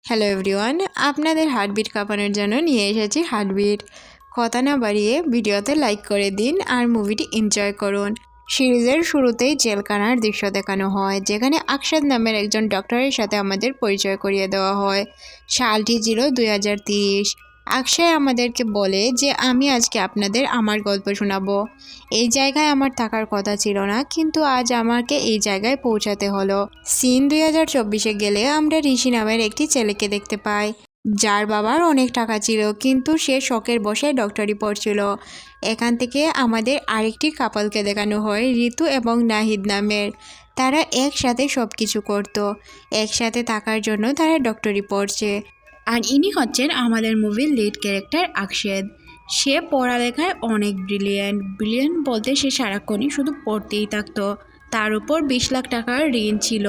Hello everyone, আপনাদের heartbeat কাঁপানোর জন্য নিয়ে এসেছি হার্টবিট। কথা না বাড়িয়ে ভিডিওতে লাইক করে দিন আর মুভিটি এনজয় করুন। সিরিজের শুরুতেই জেলখানার দৃশ্য দেখানো হয়, যেখানে আকশাদ নামের একজন ডক্টরের সাথে আমাদের পরিচয় করিয়ে দেওয়া হয়। সালটি ছিল 2030। আকশায় আমাদেরকে বলে যে আমি আজকে আপনাদের আমার গল্প শোনাবো। এই জায়গায় আমার থাকার কথা ছিল না, কিন্তু আজ আমাকে এই জায়গায় পৌঁছাতে হলো। সিন 2024-এ গেলে আমরা ঋষি নামের একটি ছেলেকে দেখতে পাই, যার বাবার অনেক টাকা ছিল, কিন্তু সে শখের বসে ডক্টরি পড়ছিল। এখান থেকে আমাদের আরেকটি কাপলকে দেখানো হয়, ঋতু এবং নাহিদ নামের। তারা একসাথে সব কিছু করতো, একসাথে থাকার জন্য তারা ডক্টরি পড়ছে। আর ইনি হচ্ছেন আমাদের মুভির লিড ক্যারেক্টার আকশেদ। সে পড়ালেখায় অনেক ব্রিলিয়েন্ট বলতে সে সারাক্ষণই শুধু পড়তেই থাকতো। তার উপর 20 লাখ টাকার ঋণ ছিল।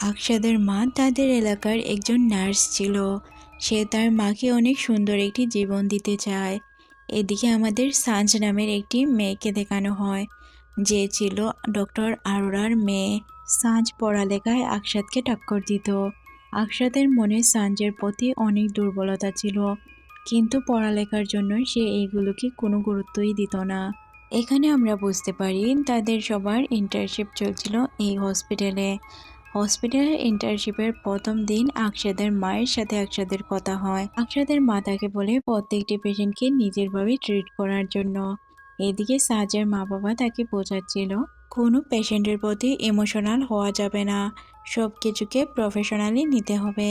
আকশাদের মা তাদের এলাকার একজন নার্স ছিল। সে তার মাকে অনেক সুন্দর একটি জীবন দিতে চায়। এদিকে আমাদের সাঞ্জ নামের একটি মেয়েকে দেখানো হয়, যে ছিল ডক্টর আরোরার মেয়ে। সাঞ্জ পড়ালেখায় আকশাদকে টক্কর দিত। আকশাদের মনে সাঞ্জের প্রতি অনেক দুর্বলতা ছিল, কিন্তু পড়ালেখার জন্য সে এইগুলোকে কোনো গুরুত্বই দিত না। এখানে আমরা বুঝতে পারি তাদের সবার ইন্টার্নশিপ চলছিল এই হসপিটালের ইন্টার্নশিপের প্রথম দিন আকশাদের মায়ের সাথে আকশাদের কথা হয়। আকশাদের মা তাকে বলে প্রত্যেকটি পেশেন্টকে নিজেরভাবে ট্রিট করার জন্য। এদিকে সাজের মা বাবা তাকে বোঝাচ্ছিল কোনো পেশেন্টের প্রতি ইমোশনাল হওয়া যাবে না, সব কিছুকে প্রফেশনালি নিতে হবে।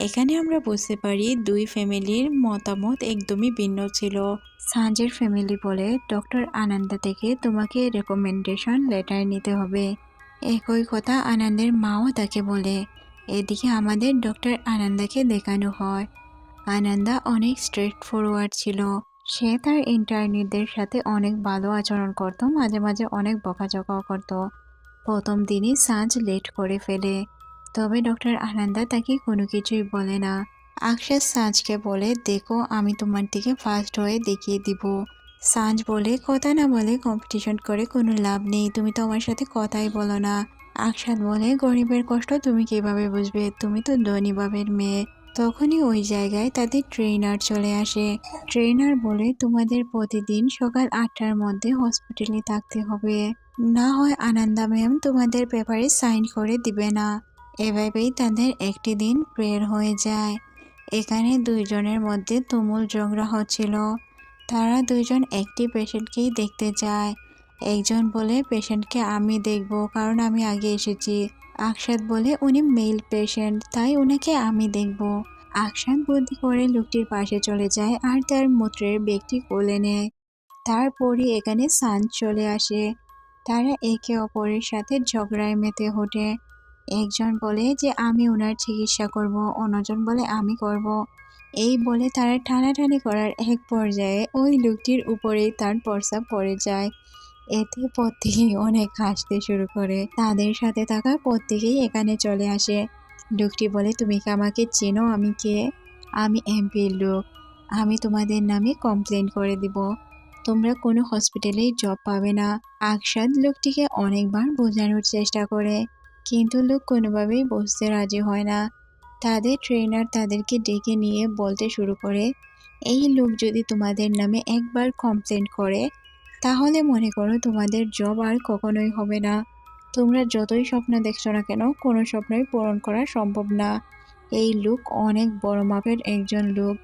এখানে আমরা বুঝতে পারি দুই ফ্যামিলির মতামত একদমই ভিন্ন ছিল। সাঞ্জের ফ্যামিলি বলে ডক্টর আনন্দা থেকে তোমাকে রেকমেন্ডেশন লেটার নিতে হবে। একই কথা আনন্দের মাও তাকে বলে। এদিকে আমাদের ডক্টর আনন্দাকে দেখানো হয়। আনন্দা অনেক স্ট্রেট ফরওয়ার্ড ছিল। সে তার ইন্টার্নিদের সাথে অনেক ভালো আচরণ করত, মাঝে মাঝে অনেক বকাঝকাও করত। প্রথম দিনই সাঞ্জ লেট করে ফেলে, তবে ডক্টর আনন্দা তাকে কোনো কিছুই বলে না। আকশাদ সাঞ্জকে বলে, দেখো আমি তোমার দিকে ফার্স্ট হয়ে দেখিয়ে দিব। সাঞ্জ বলে, কথা না বলে কম্পিটিশন করে কোনো লাভ নেই, তুমি তো আমার সাথে কথাই বলো না। আকশাদ বলে, গরিবের কষ্ট তুমি কিভাবে বুঝবে, তুমি তো ধনী বাবের মেয়ে। তখনই ওই জায়গায় তাদের ট্রেনার চলে আসে। ট্রেনার বলে, তোমাদের প্রতিদিন সকাল 8টার মধ্যে হসপিটালে থাকতে হবে, না হয় আনন্দা ম্যাম তোমাদের পেপারে সাইন করে দিবে না। এভাবেই তাদের একটি দিন প্রেয়ার হয়ে যায়। এখানে দুইজনের মধ্যে তুমুল ঝগড়া হচ্ছিল। তারা দুইজন একটি পেশেন্টকেই দেখতে যায়। একজন বলে, পেশেন্টকে আমি দেখব, কারণ আমি আগে এসেছি। আকশাদ বলে, উনি মেল পেশেন্ট, তাই ওনাকে আমি দেখব। আকশাদ বুদ্ধি করে লোকটির পাশে চলে যায় আর তার মূত্রের ব্যাগটি কোলে নেয়। তারপরই এখানে সাঞ্জ চলে আসে। তারা একে অপরের সাথে ঝগড়ায় মেতে ওঠে। একজন বলে যে আমি ওনার চিকিৎসা করব, অন্যজন বলে আমি করব। এই বলে তারা টানাটানি করার এক পর্যায়ে ওই লোকটির উপরেই তার প্রস্রাব পড়ে যায়। এতে প্রত্যেকেই অনেক হাসতে শুরু করে। তাদের সাথে থাকা প্রত্যেকেই এখানে চলে আসে। লোকটি বলে, তুমি কি আমাকে চেনো? আমি কে? আমি এমপির লোক। আমি তোমাদের নামে কমপ্লেন করে দিব, তোমরা কোনো হসপিটালেই জব পাবে না। আকশাদ লোকটিকে অনেকবার বোঝানোর চেষ্টা করে, কিন্তু লোক কোনোভাবেই বুঝতে রাজি হয় না। তাদের ট্রেনার তাদেরকে ডেকে নিয়ে বলতে শুরু করে, এই লোক যদি তোমাদের নামে একবার কমপ্লেন করে, তাহলে মনে করো তোমাদের জব আর কখনোই হবে না। তোমরা যতই স্বপ্ন দেখছো না কেন, কোনো স্বপ্নই পূরণ করা সম্ভব না। এই লোক অনেক বড় মাপের একজন লোক,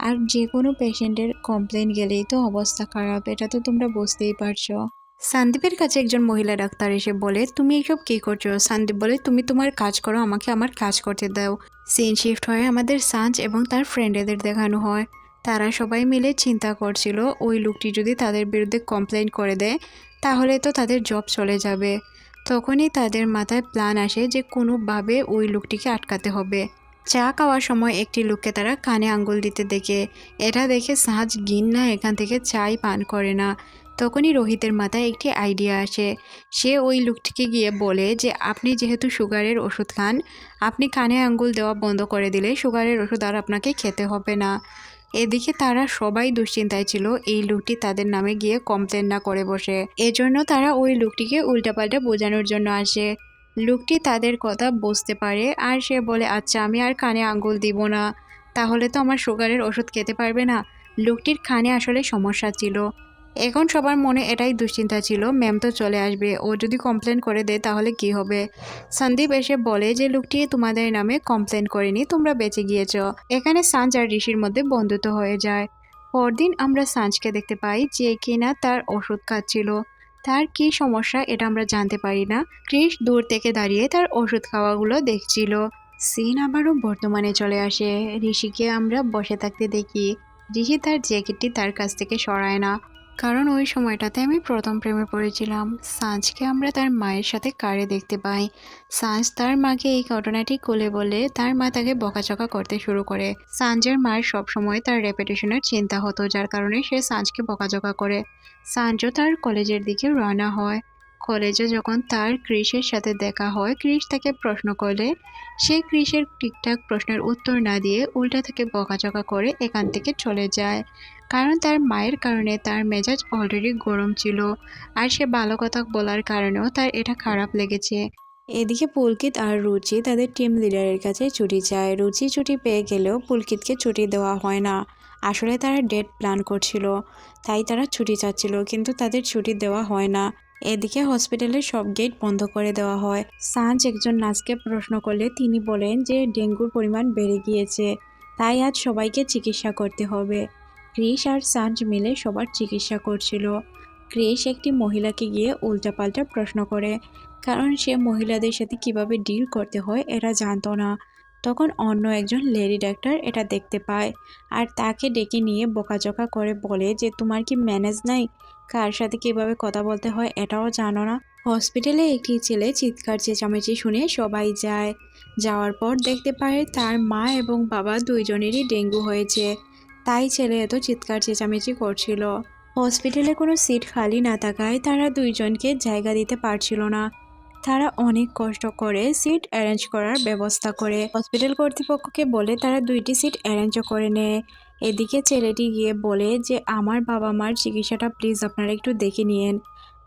আর যে কোনো পেশেন্টের কমপ্লেন গেলেই তো অবস্থা খারাপ, এটা তো তোমরা বুঝতেই পারছো। সন্দীপের কাছে একজন মহিলা ডাক্তার এসে বলে, তুমি এসব কি করছো? সন্দীপ বলে, তুমি তোমার কাজ করো, আমাকে আমার কাজ করতে দাও। সিন শিফট হয়ে আমাদের সাঞ্জ এবং তার ফ্রেন্ডদের দেখানো হয়। তারা সবাই মিলে চিন্তা করছিল ওই লোকটি যদি তাদের বিরুদ্ধে কমপ্লেন করে দেয়, তাহলে তো তাদের জব চলে যাবে। তখনই তাদের মাথায় প্ল্যান আসে যে কোনোভাবে ওই লোকটিকে আটকাতে হবে। চা খাওয়ার সময় একটি লোককে তারা কানে আঙ্গুল দিতে দেখে। এটা দেখে সাজ ঘিন্না এখান থেকে চাই পান করে না। তখনই রোহিতের মাথায় একটি আইডিয়া আসে। সে ওই লোকটিকে গিয়ে বলে যে আপনি যেহেতু সুগারের ওষুধ খান, আপনি কানে আঙ্গুল দেওয়া বন্ধ করে দিলে সুগারের ওষুধ আর আপনাকে খেতে হবে না। এদিকে তারা সবাই দুশ্চিন্তায় ছিল এই লোকটি তাদের নামে গিয়ে কমপ্লেন না করে বসে। এজন্য তারা ওই লোকটিকে উল্টাপাল্টা বোঝানোর জন্য আসে। লোকটি তাদের কথা বুঝতে পারে আর সে বলে, আচ্ছা আমি আর কানে আঙ্গুল দিব না, তাহলে তো আমার সুগারের ওষুধ খেতে পারবে না। লোকটির কানে আসলে সমস্যা ছিল। এখন সবার মনে এটাই দুশ্চিন্তা ছিল, ম্যাম তো চলে আসবে, ও যদি কমপ্লেন করে দেয় তাহলে কি হবে। সন্দীপ এসে বলে যে লোকটি তোমাদের নামে কমপ্লেন করেনি, তোমরা বেঁচে গিয়েছ। এখানে সাঞ্জ আর ঋষির মধ্যে বন্ধুত্ব হয়ে যায়। পরদিন আমরা সাঞ্জকে দেখতে পাই যে কিনা তার ওষুধ খাচ্ছিল। তার কি সমস্যা এটা আমরা জানতে পারি না। ক্রিস দূর থেকে দাঁড়িয়ে তার ওষুধ খাওয়াগুলো দেখছিল। সিন আবারও বর্তমানে চলে আসে। ঋষিকে আমরা বসে থাকতে দেখি। ঋষি তার জ্যাকেটটি তার কাছ থেকে সরায় না, কারণ ওই সময়টাতে আমি প্রথম প্রেমে পড়েছিলাম। সাঁঝকে আমরা তার মায়ের সাথে কারে দেখতে পাই। সাঁঝ তার মাকে এই ঘটনাটি খুলে বলে তার মা তাকে বকাঝকা করতে শুরু করে। সাঁঝের মায়ের সবসময় তার রেপুটেশনের চিন্তা হতো, যার কারণে সে সাঁঝকে বকাঝকা করে। সাঁঝও তার কলেজের দিকে রওনা হয়। কলেজে যখন তার ক্রিসের সাথে দেখা হয়, ক্রিস তাকে প্রশ্ন করলে সে ক্রিসের ঠিকঠাক প্রশ্নের উত্তর না দিয়ে উল্টা থেকে বকাঝকা করে এখান থেকে চলে যায়। কারণ তার মায়ের কারণে তার মেজাজ অলরেডি গরম ছিল, আর সে ভালো কথা বলার কারণেও তার এটা খারাপ লেগেছে। এদিকে পুলকিত আর রুচি তাদের টিম লিডারের কাছে ছুটি চায়। রুচি ছুটি পেয়ে গেলেও পুলকিতকে ছুটি দেওয়া হয় না। আসলে তারা ডেট প্ল্যান করছিল, তাই তারা ছুটি চাচ্ছিল, কিন্তু তাদের ছুটি দেওয়া হয় না। এদিকে হসপিটালের সব গেট বন্ধ করে দেওয়া হয়। সাঁঝ একজন নার্সকে প্রশ্ন করলে তিনি বলেন যে ডেঙ্গুর পরিমাণ বেড়ে গিয়েছে, তাই আজ সবাইকে চিকিৎসা করতে হবে। ক্রিস আর সাঁঝ মিলে সবার চিকিৎসা করছিল। ক্রিস একটি মহিলাকে গিয়ে উল্টাপাল্টা প্রশ্ন করে, কারণ সে মহিলাদের সাথে কিভাবে ডিল করতে হয় এটা জানতো না। তখন অন্য একজন লেডি ডাক্তার এটা দেখতে পায় আর তাকে ডেকে নিয়ে বকাঝকা করে বলে যে তোমার কি ম্যানেজ নাই, কার সাথে কিভাবে কথা বলতে হয় এটাও জানো না। হসপিটালে একটি ছেলে চিৎকার চেঁচামেচি শুনে সবাই যায়। যাওয়ার পর দেখতে পায় তার মা এবং বাবা দুইজনেরই ডেঙ্গু হয়েছে, তাই ছেলে এত চিৎকার চেঁচামেচি করছিল। হসপিটালে কোনো সিট খালি না থাকায় তারা দুইজনকে জায়গা দিতে পারছিল না। তারা অনেক কষ্ট করে সিট অ্যারেঞ্জ করার ব্যবস্থা করে। হসপিটাল কর্তৃপক্ষকে বলে তারা 2টি সিট অ্যারেঞ্জও করে নেয়। এদিকে ছেলেটি গিয়ে বলে যে আমার বাবা মার চিকিৎসাটা প্লিজ আপনারা একটু দেখে নিয়েন,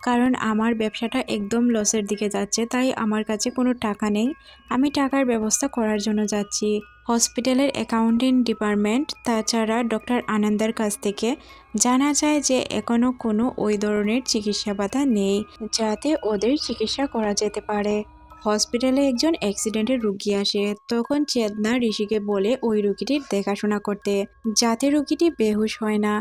কারণ আমার ব্যবসাটা একদম লসের দিকে যাচ্ছে, তাই আমার কাছে কোনো টাকা নেই, আমি টাকার ব্যবস্থা করার জন্য যাচ্ছি। হসপিটালের অ্যাকাউন্টিং ডিপার্টমেন্ট তাছাড়া ডক্টর আনন্দের কাছ থেকে জানা যায় যে এখনও কোনো ওই ধরনের চিকিৎসা বাধা নেই যাতে ওদের চিকিৎসা করা যেতে পারে। হসপিটালে একজন অ্যাক্সিডেন্টের রুগী আসে, তখন চেতনা ঋষিকে বলে ওই রুগীটির দেখাশোনা করতে, যাতে রুগীটি বেহুশ হয় না।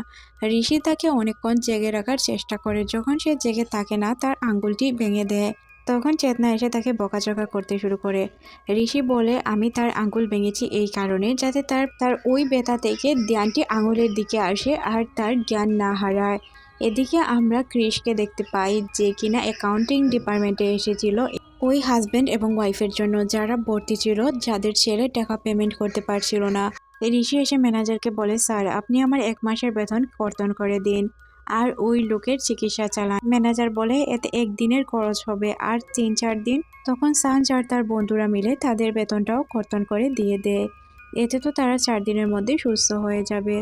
ঋষি তাকে অনেকক্ষণ জেগে রাখার চেষ্টা করে, যখন সে জেগে থাকে না তার আঙ্গুলটি ভেঙে দেয়। তখন চেতনা এসে তাকে বকাঝকা করতে শুরু করে। ঋষি বলে আমি তার আঙ্গুল ভেঙেছি এই কারণে যাতে তার তার ওই ব্যথা থেকে জ্ঞানটি আঙুলের দিকে আসে আর তার জ্ঞান না হারায়। এদিকে আমরা ক্রিসকে দেখতে পাই যে কিনা অ্যাকাউন্টিং ডিপার্টমেন্টে এসেছিল ওই হাজব্যান্ড এবং ওয়াইফের জন্য যারা ভর্তি ছিল, যাদের ছেলে টাকা পেমেন্ট করতে পারছিল না। ঋষি এসে ম্যানেজারকে বলে স্যার আপনি আমার 1 মাসের বেতন কর্তন করে দিন আর ওই লোকের চিকিৎসা চালান। ম্যানেজার বলে এতে 1 দিনের খরচ হবে আর 3-4 দিন। তখন সাঞ্জ আর তার বন্ধুরা মিলে তাদের বেতনটাও কর্তন করে দিয়ে দেয়। এতে তো তারা 4 দিনের মধ্যে সুস্থ হয়ে যাবে।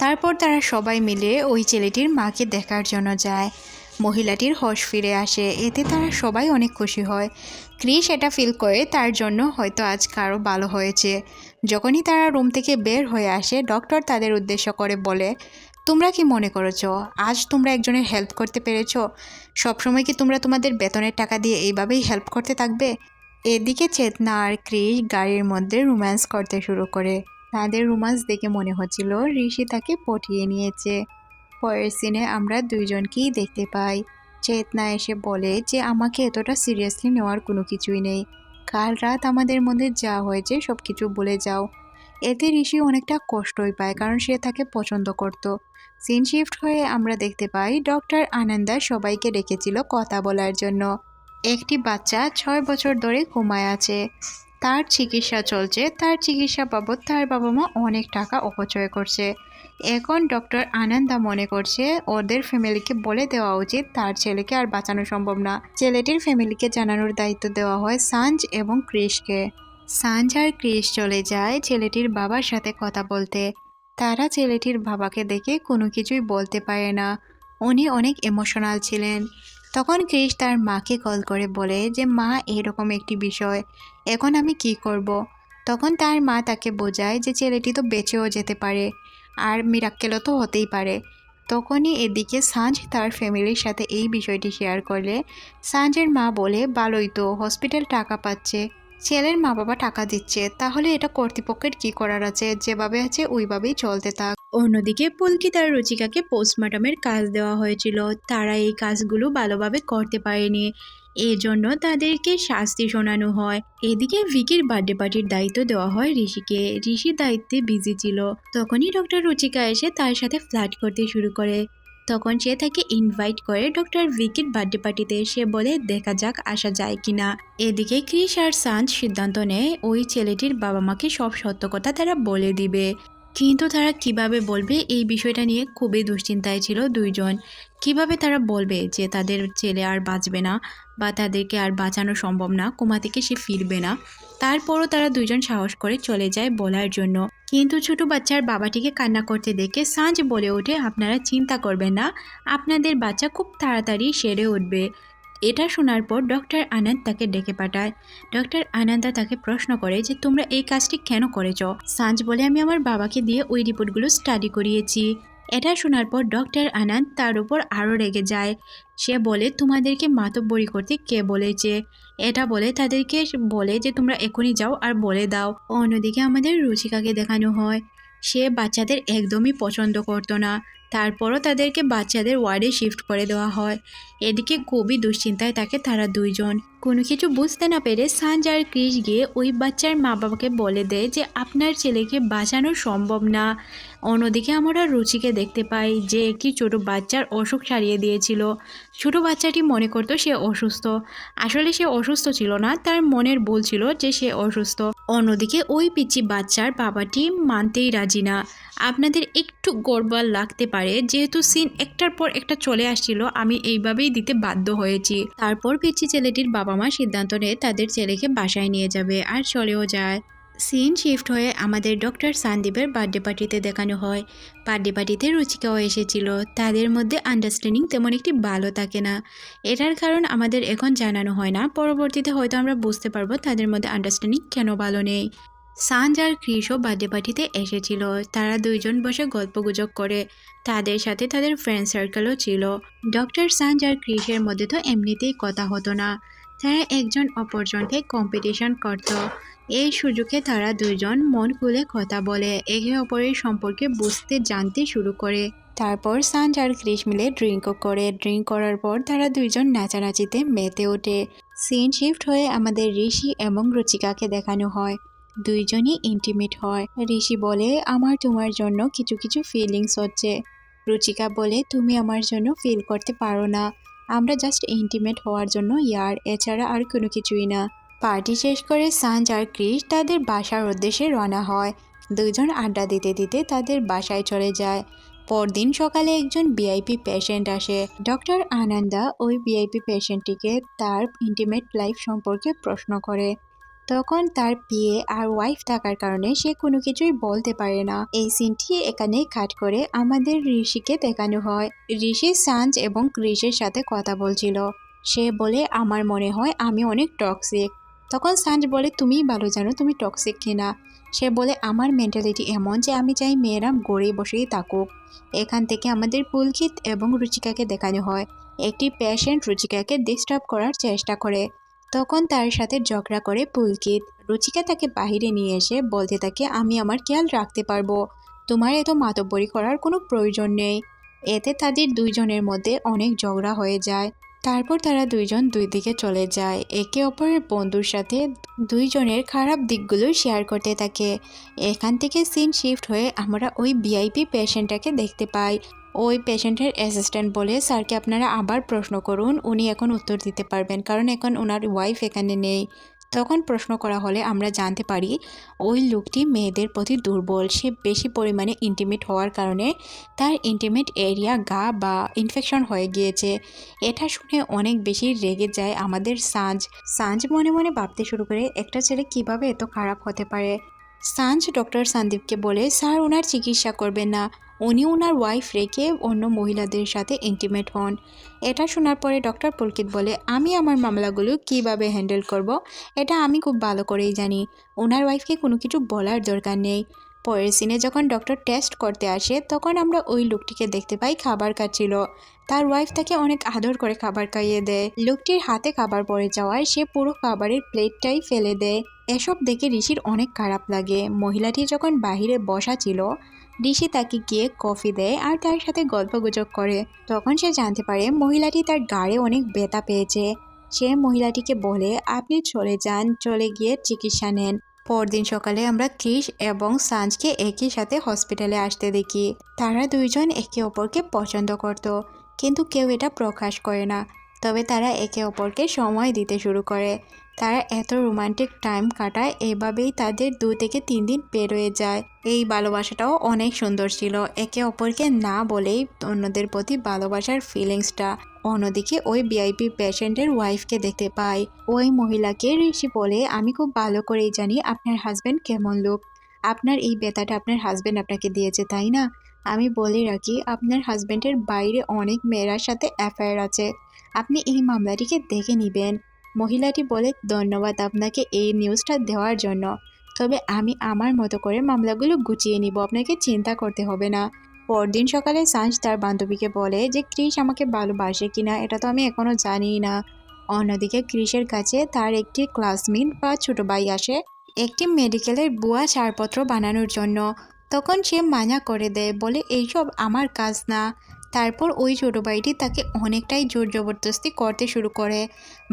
তারপর তারা সবাই মিলে ওই ছেলেটির মাকে দেখার জন্য যায়। মহিলাটির হোশ ফিরে আসে, এতে তারা সবাই অনেক খুশি হয়। ক্রিস এটা ফিল করে তার জন্য হয়তো আজ কারো ভালো হয়েছে। যখনই তারা রুম থেকে বের হয়ে আসে, ডক্টর তাদের উদ্দেশ্য করে বলে তোমরা কি মনে করেছো আজ তোমরা একজনের হেল্প করতে পেরেছো? সবসময় কি তোমরা তোমাদের বেতনের টাকা দিয়ে এইভাবেই হেল্প করতে থাকবে? এদিকে চেতনা আর ক্রিস গাড়ির মধ্যে রোম্যান্স করতে শুরু করে। তাদের রোম্যান্স দেখে মনে হচ্ছিল ঋষি তাকে পটিয়ে নিয়েছে। পরের সিনে আমরা দুইজনকেই দেখতে পাই। চেতনা এসে বলে যে আমাকে এতটা সিরিয়াসলি নেওয়ার কোনো কিছুই নেই, কাল রাত আমাদের মধ্যে যা হয়েছে সব কিছু ভুলে যাও। এতে ঋষি অনেকটা কষ্টই পায়, কারণ সে তাকে পছন্দ করত। সিন শিফট হয়ে আমরা দেখতে পাই ডক্টর আনন্দা সবাইকে ডেকেছিল কথা বলার জন্য। একটি বাচ্চা 6 বছর ধরে কোমায় আছে, তার চিকিৎসা চলছে, তার চিকিৎসা বাবদ তার বাবা মা অনেক টাকা অপচয় করছে। এখন ডক্টর আনন্দা মনে করছে ওদের ফ্যামিলিকে বলে দেওয়া উচিত তার ছেলেকে আর বাঁচানো সম্ভব না। ছেলেটির ফ্যামিলিকে জানানোর দায়িত্ব দেওয়া হয় সাঞ্জ এবং ক্রিসকে। সাঞ্জ আর ক্রিস চলে যায় ছেলেটির বাবার সাথে কথা বলতে। তারা ছেলেটির বাবাকে দেখে কোনো কিছুই বলতে পারে না, উনি অনেক ইমোশনাল ছিলেন। তখন ক্রিস তার মাকে কল করে বলে যে মা, এরকম একটি বিষয়, এখন আমি কি করব। তখন তার মা তাকে বোঝায় যে ছেলেটি তো বেঁচেও যেতে পারে, আর মিরাক্কেলও তো হতেই পারে। তখনই এদিকে সাঞ্জ তার ফ্যামিলির সাথে এই বিষয়টি শেয়ার করলে সাঞ্জের মা বলে, ভালোই তো, হসপিটাল টাকা পাচ্ছে, ছেলের মা বাবা টাকা দিচ্ছে, তাহলে এটা কর্তৃপক্ষের কি করার আছে, যেভাবে আছে ওইভাবেই চলতে থাক। অন্যদিকে পুলকিত আর রুচিকাকে পোস্টমর্টমের কাজ দেওয়া হয়েছিল, তারা এই কাজগুলো ভালোভাবে করতে পারেনি, এই জন্য তাদেরকে শাস্তি শোনানো হয়। এদিকে ভিকির বার্থডে পার্টির দায়িত্ব দেওয়া হয় ঋষিকে। ঋষি দায়িত্বে বিজি ছিল। তখনই ডক্টর রুচিকা এসে তার সাথে ফ্লার্ট করতে শুরু করে। তখন সে তাকে ইনভাইট করে ডক্টর ভিকির বার্থডে পার্টিতে। সে বলে দেখা যাক আসা যায় কিনা। এদিকে ক্রিস আর সাঞ্জ সিদ্ধান্ত নেয় ওই ছেলেটির বাবা মাকে সব সত্য কথা তারা বলে দিবে। কিন্তু তারা কিভাবে বলবে এই বিষয়টা নিয়ে খুবই দুশ্চিন্তায় ছিল দুইজন। কিভাবে তারা বলবে যে তাদের ছেলে আর বাঁচবে না, বা তাদেরকে আর বাঁচানো সম্ভব না, কোমা থেকে সে ফিরবে না। তারপরও তারা দুইজন সাহস করে চলে যায় বলার জন্য। কিন্তু ছোট বাচ্চার বাবাটিকে কান্না করতে দেখে সাঞ্জ বলে ওঠে, আপনারা চিন্তা করবেন না, আপনাদের বাচ্চা খুব তাড়াতাড়ি সেরে উঠবে। এটা শোনার পর ডক্টর আনন্দ তাকে ডেকে পাঠায়। ডক্টর আনন্দা তাকে প্রশ্ন করে যে তোমরা এই কাজটি কেন করেছ। সাঞ্জ বলে, আমি আমার বাবাকে দিয়ে ওই রিপোর্টগুলো স্টাডি করিয়েছি। এটা শোনার পর ডক্টর আনন্দ তার উপর আরও রেগে যায়। সে বলে, তোমাদেরকে মাতব্বরি করতে কে বলেছে। এটা বলে তাদেরকে বলে যে তোমরা এখনই যাও আর বলে দাও। অন্যদিকে আমাদের রুচিকাকে দেখানো হয়, সে বাচ্চাদের একদমই পছন্দ করতো না, তারপরও তাদেরকে বাচ্চাদের ওয়ার্ডে শিফট করে দেওয়া হয়। এদিকে খুবই দুশ্চিন্তায় থাকে তারা দুইজন। কোনো কিছু বুঝতে না পেরে সাঞ্জ আর ক্রিস গিয়ে ওই বাচ্চার মা বাবাকে বলে দেয় যে আপনার ছেলেকে বাঁচানো সম্ভব না। অন্যদিকে আমরা রুচিকে দেখতে পাই যে একটি ছোট বাচ্চার অসুখ সারিয়ে দিয়েছিল। ছোট বাচ্চাটি মনে করতো সে অসুস্থ, আসলে সে অসুস্থ ছিল না, তার মনের ভুল ছিল যে সে অসুস্থ। অন্যদিকে ওই পিচ্চি বাচ্চার বাবাটি মানতেই রাজি না। আপনাদের একটু গড়বড় লাগতে পারে, যেহেতু সিন একটার পর একটা চলে আসছিল, আমি এইভাবেই দিতে বাধ্য হয়েছি। তারপর পিচ্চি ছেলেটির বাবা মা সিদ্ধান্ত নেয় তাদের ছেলেকে বাসায় নিয়ে যাবে, আর চলেও যায়। সিন শিফট হয়ে আমাদের ডক্টর সন্দীপের বার্থডে পার্টিতে দেখানো হয়। বার্থডে পার্টিতে রুচিকাও এসেছিল। তাদের মধ্যে আন্ডারস্ট্যান্ডিং তেমন একটি ভালো থাকে না। এটার কারণ আমাদের এখন জানানো হয় না, পরবর্তীতে হয়তো আমরা বুঝতে পারবো তাদের মধ্যে আন্ডারস্ট্যান্ডিং কেন ভালো নেই। সাঞ্জ আর ক্রিসও বার্থডে পার্টিতে এসেছিল। তারা দুইজন বসে গল্পগুজব করে, তাদের সাথে তাদের ফ্রেন্ড সার্কেলও ছিল। ডক্টর সাঞ্জ আর ক্রিসের মধ্যে তো এমনিতেই কথা হতো না, তারা একজন অপরজনকে কম্পিটিশন করত। এই সুযোগে তারা দুইজন মন খুলে কথা বলে, একে অপরের সম্পর্কে বুঝতে জানতে শুরু করে। তারপর সাঞ্জ আর ক্রিস মিলে ড্রিঙ্কও করে। ড্রিঙ্ক করার পর তারা দুইজন নাচানাচিতে মেতে ওঠে। সিন শিফট হয়ে আমাদের ঋষি এবং রুচিকাকে দেখানো হয়। দুইজনই ইন্টিমেট হয়। ঋষি বলে, আমার তোমার জন্য কিছু কিছু ফিলিংস হচ্ছে। রুচিকা বলে, তুমি আমার জন্য ফিল করতে পারো না, আমরা জাস্ট ইন্টিমেট হওয়ার জন্য ইয়ার, এছাড়া আর কোনো কিছুই না। পার্টি শেষ করে সাঞ্জ আর ক্রিস তাদের বাসার উদ্দেশ্যে রওনা হয়। দুজন আড্ডা দিতে দিতে তাদের বাসায় চলে যায়। পরদিন সকালে একজন ভিআইপি পেশেন্ট আসে। ডক্টর আনন্দা ওই ভিআইপি পেশেন্টটিকে তার ইন্টিমেট লাইফ সম্পর্কে প্রশ্ন করে। তখন তার বিয়ে আর ওয়াইফ থাকার কারণে সে কোনো কিছুই বলতে পারে না। এই সিনটি এখানেই কাট করে আমাদের ঋষিকে দেখানো হয়। ঋষি সাঞ্জ এবং ক্রিসের সাথে কথা বলছিল। সে বলে, আমার মনে হয় আমি অনেক টক্সিক। তখন সাঞ্জ বলে, তুমিই ভালো জানো তুমি টক্সিক কিনা। সে বলে, আমার মেন্টালিটি এমন যে আমি চাই মেয়েরা গড়ে বসেই থাকুক। এখান থেকে আমাদের পুলকিত এবং রুচিকাকে দেখানো হয়। একটি পেশেন্ট রুচিকাকে ডিস্টার্ব করার চেষ্টা করে। তখন তার সাথে ঝগড়া করে পুলকিত। রুচিকা তাকে বাহিরে নিয়ে এসে বলতে থাকে, আমি আমার খেয়াল রাখতে পারবো, তোমার এত মাতব্বরি করার কোনো প্রয়োজন নেই। এতে তাদের দুইজনের মধ্যে অনেক ঝগড়া হয়ে যায়। তারপর তারা দুইজন দুই দিকে চলে যায়, একে অপরের বন্ধুর সাথে দুইজনের খারাপ দিকগুলো শেয়ার করতে থাকে। এখান থেকে সিন শিফট হয়ে আমরা ওই ভিআইপি পেশেন্টটাকে দেখতে পাই। ওই পেশেন্টের অ্যাসিস্ট্যান্ট বলে, স্যারকে আপনারা আবার প্রশ্ন করুন, উনি এখন উত্তর দিতে পারবেন, কারণ এখন ওনার ওয়াইফ এখানে নেই। তখন প্রশ্ন করা হলে আমরা জানতে পারি ওই লোকটি মেয়েদের প্রতি দুর্বল। সে বেশি পরিমাণে ইন্টিমেট হওয়ার কারণে তার ইন্টিমেট এরিয়া গা বা ইনফেকশন হয়ে গিয়েছে। এটা শুনে অনেক বেশি রেগে যায় আমাদের সাঞ্জ মনে মনে ভাবতে শুরু করে, একটা ছেলে কিভাবে এত খারাপ হতে পারে। সাঞ্জ ডক্টর সন্দীপকে বলে, স্যার ওনার চিকিৎসা করবেন না, উনি ওনার ওয়াইফ রেখে অন্য মহিলাদের সাথে ইন্টিমেট হন। এটা শোনার পরে ডক্টর পুলকিত বলে, আমি আমার মামলাগুলো কিভাবে হ্যান্ডেল করব এটা আমি খুব ভালো করেই জানি। ওনার ওয়াইফকে কোনো কিছু বলার দরকার নেই। পরের সিনে যখন ডক্টর টেস্ট করতে আসে তখন আমরা ওই লোকটিকে দেখতে পাই খাবার খাচ্ছিল। তার ওয়াইফ তাকে অনেক আদর করে খাবার খাইয়ে দেয়। লোকটির হাতে খাবার পড়ে যাওয়ায় সে পুরো খাবারের প্লেটটাই ফেলে দেয়। এসব দেখে ঋষির অনেক খারাপ লাগে। মহিলাটি যখন বাহিরে বসা ছিল, ঋষি তাকে গিয়ে কফি দেয় আর তার সাথে গল্পগুজব করে। তখন সে জানতে পারে মহিলাটি তার গাড়ে অনেক ব্যথা পেয়েছে। সে মহিলাটিকে বলে, আপনি চলে যান, চলে গিয়ে চিকিৎসা নেন। পরদিন সকালে আমরা ক্রিস এবং সাঞ্জকে একই সাথে হসপিটালে আসতে দেখি। তারা দুইজন একে অপরকে পছন্দ করত, কিন্তু কেউ এটা প্রকাশ করে না। তবে তারা একে অপরকে সময় দিতে শুরু করে। তারা এত রোমান্টিক টাইম কাটায়, এভাবেই তাদের 2 থেকে 3 দিন পেরোয় যায়। এই ভালোবাসাটাও অনেক সুন্দর ছিল, একে অপরকে না বলেই অন্যদের প্রতি ভালোবাসার ফিলিংসটা। অন্যদিকে ওই ভিআইপি পেশেন্টের ওয়াইফকে দেখতে পাই। ওই মহিলাকে ঋষি বলে, আমি খুব ভালো করেই জানি আপনার হাজব্যান্ড কেমন লোক। আপনার এই ব্যথাটা আপনার হাজব্যান্ড আপনাকে দিয়েছে, তাই না? আমি বলে রাখি, আপনার হাজব্যান্ডের বাইরে অনেক মেয়েরার সাথে অ্যাফেয়ার আছে। আপনি এই মামলাটিকে দেখে নেবেন। মহিলাটি বলে, ধন্যবাদ আপনাকে এই নিউজটা দেওয়ার জন্য। তবে আমি আমার মতো করে মামলাগুলো গুছিয়ে নিব, আপনাকে চিন্তা করতে হবে না। পরদিন সকালে সাঞ্জ তার বান্ধবীকে বলে যে ক্রিস আমাকে ভালোবাসে কিনা এটা তো আমি এখনো জানিই না। অন্যদিকে ক্রিসের কাছে তার একটি ক্লাসমেট বা ছোট ভাই আসে একটি মেডিকেলের ভুয়া ছাড়পত্র বানানোর জন্য। তখন সে মানা করে দেয়, বলে এইসব আমার কাজ না। তারপর ওই ছোট ভাইটি তাকে অনেকটাই জোর জবরদস্তি করতে শুরু করে।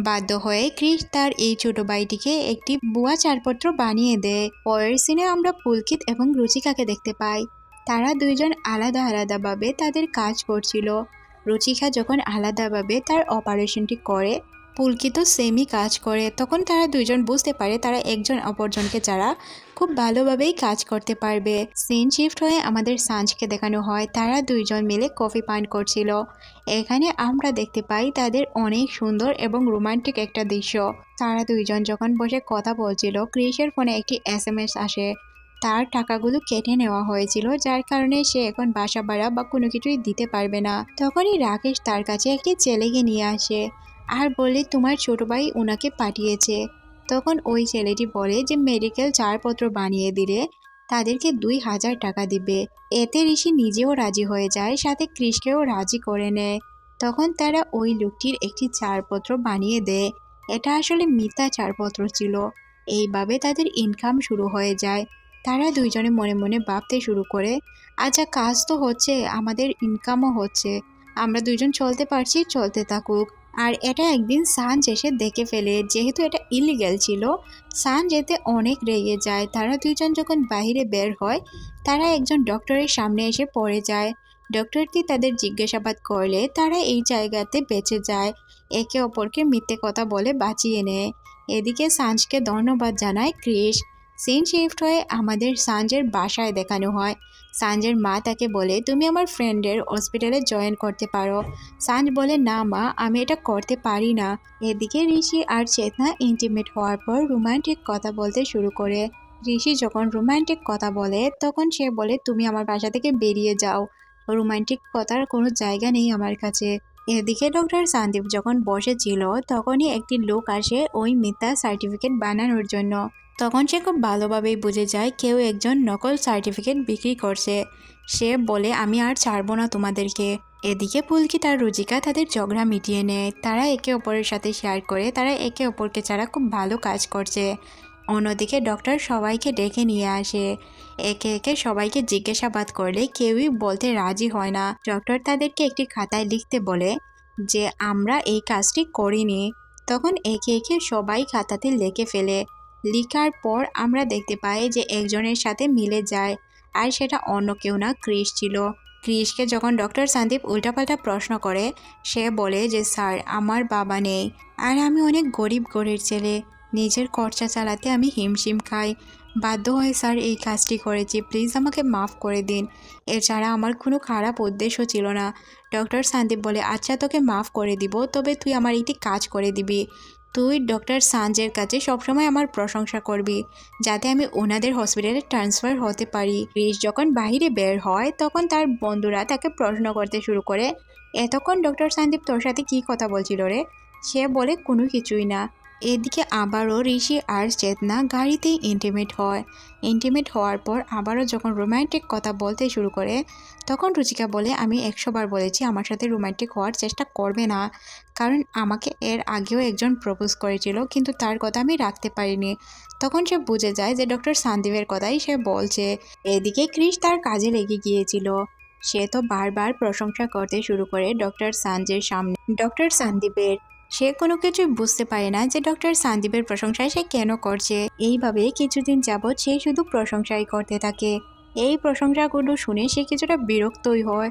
বাধ্য হয়ে ক্রিস তার এই ছোট ভাইটিকে একটি ভুয়া ছাড়পত্র বানিয়ে দেয়। পরের সিনে আমরা পুলকিত এবং রুচিকাকে দেখতে পাই। তারা দুইজন আলাদা আলাদাভাবে তাদের কাজ করছিল। রুচিকা যখন আলাদাভাবে তার অপারেশনটি করে, পুলকিত সেমই কাজ করে। তখন তারা দুইজন বুঝতে পারে তারা একজন অপরজনকে ছাড়া খুব ভালোভাবেই কাজ করতে পারবে। সিন শিফট হয়ে আমাদের সাঞ্জকে দেখানো হয়, তারা দুইজন মিলে কফি পান করছিল। এখানে আমরা দেখতে পাই তাদের অনেক সুন্দর এবং রোমান্টিক একটা দৃশ্য। তারা দুইজন যখন বসে কথা বলছিল, ক্রিসের ফোনে একটি এসএমএস আসে। তার টাকাগুলো কেটে নেওয়া হয়েছিল, যার কারণে সে এখন বাসা ভাড়া বা কোনো কিছুই দিতে পারবে না। তখনই রাকেশ তার কাছে একটি ছেলেকে নিয়ে আসে আর বলে, তোমার ছোট ভাই ওনাকে পাঠিয়েছে। তখন ওই ছেলেটি বলে যে মেডিকেল ছাড়পত্র বানিয়ে দিলে তাদেরকে 2000 টাকা দিবে। এতে ঋষি নিজেও রাজি হয়ে যায়, সাথে ক্রিসকেও রাজি করে নেয়। তখন তারা ওই লোকটির একটি ছাড়পত্র বানিয়ে দেয়। এটা আসলে মিথ্যা ছাড়পত্র ছিল। এইভাবে তাদের ইনকাম শুরু হয়ে যায়। তারা দুইজনে মনে মনে ভাবতে শুরু করে, আচ্ছা কাজ তো হচ্ছে, আমাদের ইনকামও হচ্ছে, আমরা দুইজন চলতে পারছি, চলতে থাকুক। আর এটা একদিন সাঞ্জ এসে দেখে ফেলে। যেহেতু এটা ইলিগ্যাল ছিল, সাঞ্জ এতে অনেক রেগে যায়। তারা দুইজন যখন বাইরে বের হয়, তারা একজন ডক্টরের সামনে এসে পড়ে যায়। ডক্টরটি তাদের জিজ্ঞাসাবাদ করলে তারা এই জায়গাতে বেঁচে যায়। একে অপরকে মিথ্যে কথা বলে বাঁচিয়ে নেয়। এদিকে সাঞ্জকে ধন্যবাদ জানায় ক্রিস। সিন শিফট হয়ে আমাদের সাঞ্জের বাসায় দেখানো হয়। সাঞ্জের মা তাকে বলে, তুমি আমার ফ্রেন্ডের হসপিটালে জয়েন করতে পারো। সাঞ্জ বলে, না মা, আমি এটা করতে পারি না। এদিকে ঋষি আর চেতনা ইন্টিমেট হওয়ার পর রোমান্টিক কথা বলতে শুরু করে। ঋষি যখন রোমান্টিক কথা বলে তখন সে বলে, তুমি আমার বাসা থেকে বেরিয়ে যাও, রোমান্টিক কথার কোনো জায়গা নেই আমার কাছে। এদিকে ডক্টর সন্দীপ যখন বসেছিল তখনই একটি লোক আসে ওই মিথ্যা সার্টিফিকেট বানানোর জন্য। তখন সে খুব ভালোভাবেই বুঝে যায় কেউ একজন নকল সার্টিফিকেট বিক্রি করছে। সে বলে, আমি আর ছাড়বো না তোমাদেরকে। এদিকে পুলকিত আর রুচিকা তাদের ঝগড়া মিটিয়ে নেয়। তারা একে অপরের সাথে শেয়ার করে তারা একে অপরকে ছাড়া খুব ভালো কাজ করছে। অন্যদিকে ডক্টর সবাইকে ডেকে নিয়ে আসে। একে একে সবাইকে জিজ্ঞাসাবাদ করলে কেউই বলতে রাজি হয় না। ডক্টর তাদেরকে একটি খাতায় লিখতে বলে যে আমরা এই কাজটি করিনি। তখন একে একে সবাই খাতাতে লিখে ফেলে। লিখার পর আমরা দেখতে পাই যে একজনের সাথে মিলে যায়, আর সেটা অন্য কেউ না, ক্রিস ছিল। ক্রিসকে যখন ডক্টর সন্দীপ উল্টাপাল্টা প্রশ্ন করে, সে বলে যে স্যার, আমার বাবা নেই আর আমি অনেক গরিব ঘরের ছেলে, নিজের খরচা চালাতে আমি হিমশিম খাই, বাধ্য হয়ে স্যার এই কাজটি করেছি, প্লিজ আমাকে মাফ করে দিন, এছাড়া আমার কোনো খারাপ উদ্দেশ্য ছিল না। ডক্টর সন্দীপ বলে, আচ্ছা তোকে মাফ করে দিব, তবে তুই আমার একটি কাজ করে দিবি, তুই ডক্টর সানজের কাছে সবসময় আমার প্রশংসা করবি, যাতে আমি ওনাদের হসপিটালে ট্রান্সফার হতে পারি। ক্রিস যখন বাইরে বের হয় তখন তার বন্ধুরা তাকে প্রশ্ন করতে শুরু করে, এতক্ষণ ডক্টর সন্দীপ তোর সাথে কী কথা বলছিল রে? সে বলে কোনো কিছুই না। এদিকে আবারও ঋষি আর চেতনা গাড়িতেই ইন্টিমেট হওয়ার পর আবারও যখন রোম্যান্টিক কথা বলতে শুরু করে, তখন রুচিকা বলে, আমি 100 বার বলেছি আমার সাথে রোম্যান্টিক হওয়ার চেষ্টা করবে না, কারণ আমাকে এর আগেও একজন প্রপোজ করেছিল, কিন্তু তার কথা আমি রাখতে পারিনি। তখন সে বুঝে যায় যে ডক্টর সন্দীপের কথাই সে বলছে। এদিকে ক্রিস তার কাজে লেগে গিয়েছিল। সে তো বারবার প্রশংসা করতে শুরু করে ডক্টর সানজের সামনে ডক্টর সন্দীপের। সে কোনো কিছুই বুঝতে পারে না যে ডক্টর সন্দীপের প্রশংসায় সে কেন করছে। এইভাবে কিছুদিন যাবৎ সে শুধু প্রশংসাই করতে থাকে। এই প্রশংসাগুলো শুনে সে কিছুটা বিরক্তই হয়।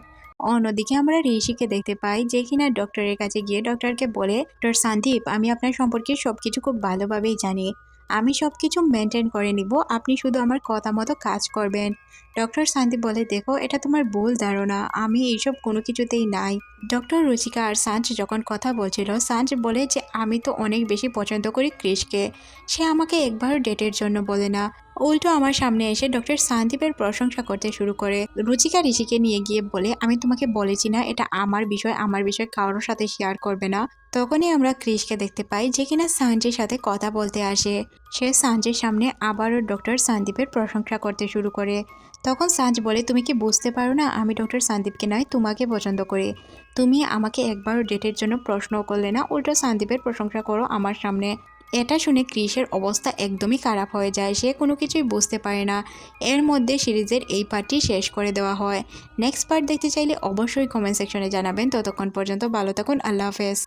অন্যদিকে আমরা ঋষিকে দেখতে পাই, যে কিনা ডক্টরের কাছে গিয়ে ডক্টরকে বলে, ডক্টর সন্দীপ, আমি আপনার সম্পর্কে সবকিছু খুব ভালোভাবেই জানি, আমি সবকিছু মেনটেন করে নিব, আপনি শুধু আমার কথা মতো কাজ করবেন। ডক্টর সন্দীপ বলে, দেখো এটা তোমার ভুল ধারণা, আমি এইসব কোনো কিছুতেই নাই। ডক্টর রুচিকা আর সাঞ্জ যখন কথা বলছিল, সাঞ্জ বলে যে আমি তো অনেক বেশি পছন্দ করি ক্রিসকে, সে আমাকে একবার ডেটের জন্য বলে না, উল্টো আমার সামনে এসে ডক্টর সন্দীপের প্রশংসা করতে শুরু করে। রুচিকা ঋষিকে নিয়ে গিয়ে বলে, আমি তোমাকে বলেছি না এটা আমার বিষয় কারোর সাথে শেয়ার করবে না। তখনই আমরা ক্রিসকে দেখতে পাই, যে কিনা সাঞ্জের সাথে কথা বলতে আসে। সে সাঞ্জের সামনে আবারও ডক্টর সন্দীপের প্রশংসা করতে শুরু করে। তখন সাঞ্জ বলে, তুমি কি বুঝতে পারো না আমি ডক্টর সন্দীপকে নয় তোমাকে পছন্দ করি? তুমি আমাকে একবারও ডেটের জন্য প্রশ্নও করলে না, উল্টো সন্দীপের প্রশংসা করো আমার সামনে। এটা শুনে ক্রিসের অবস্থা একদমই খারাপ হয়ে যায়, সে কোনো কিছুই বুঝতে পারে না। এর মধ্যে সিরিজের এই পার্টটি শেষ করে দেওয়া হয়। নেক্সট পার্ট দেখতে চাইলে অবশ্যই কমেন্ট সেকশনে জানাবেন। ততক্ষণ পর্যন্ত ভালো থাকুন, আল্লাহ হাফেজ।